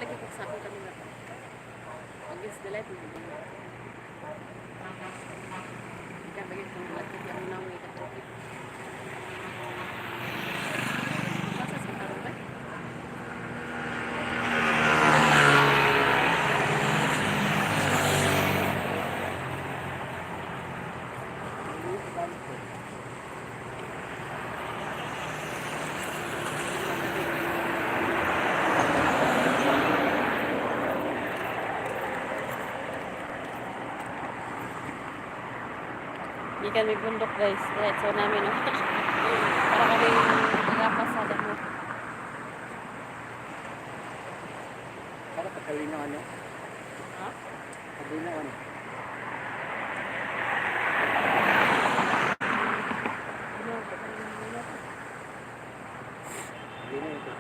lagi ko sa akong kanila. Against the light, hindi mo. Ikaw lagi kong lagi yung unang may katropik. Basta sa karoon ba? Hindi kami bundok guys. So namin para kami nagapas sa damo. Para pagkalinaw ano? Ha? Pagkalinaw ano? Pagkalinaw ito.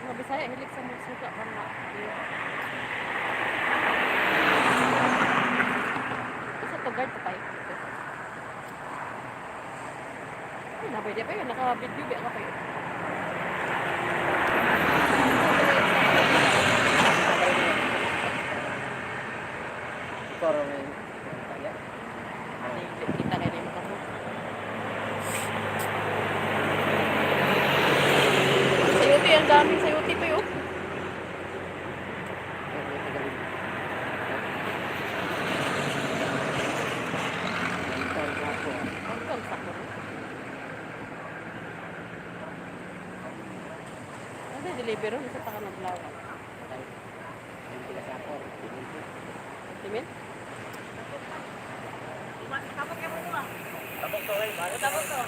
Mga Bisaya, hilig sa mga suka mga. Isa to guard pa tayo. Ay, nabay di pa yun. Naka-video ba ka pa yun? Para may kaya. Kita kayo na yung mata mo. Sayuti, ang daming sayuti pa yun. Ang kalsak mo. Ano deliver ron? Isa pa ka naglawa. Simen? Tapos to rin, baro tapos to.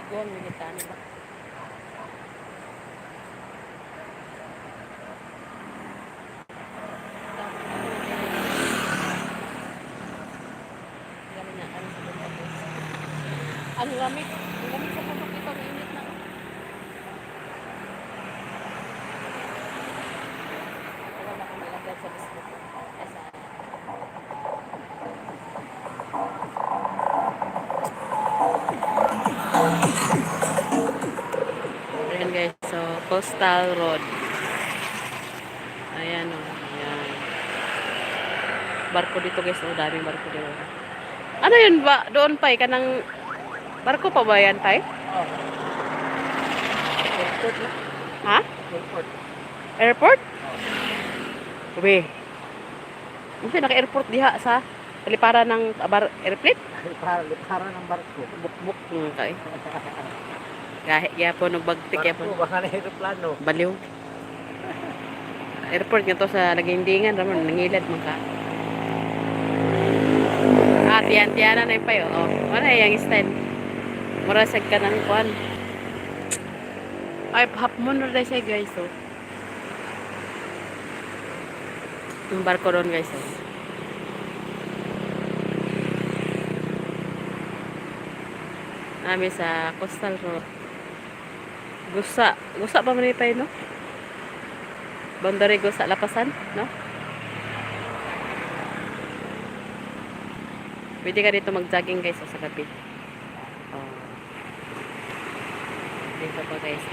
Iguan, militan ba? Ang lamig sa bundok dito, ang init na. Wala kang ilagay sa biskuit. Asa. Ayan guys, so Coastal Road. Ayan o, ayan. Barko dito guys, o daming barko dito. Ano yun ba? Doon pa kanang barko pa ba yan tay? Oh. Airport na. Ha? Airport. Airport? Uwe. Kasi naka-airport diha sa liparan ng airplane? Liparan ng barko. Bukbuk nga kay. Gahi gyapon og bagtik gyapon. Barko, baka na aeroplano. Baliw. Airport nga to sa Lagindingan ramon nangilad man ka. Ah, tiyan-tiyanan na payo. Oh, wala yang style. Mura sa kanang kuan. Ay, half moon na siya guys, oh. Yung barko ron guys, oh. Nami sa Coastal Road. Gusa pa man ipay, no? Boundary Gusa Lapasan, no? Pwede ka dito mag-jogging guys, oh, sa gabi. Oh. Dito pa guys.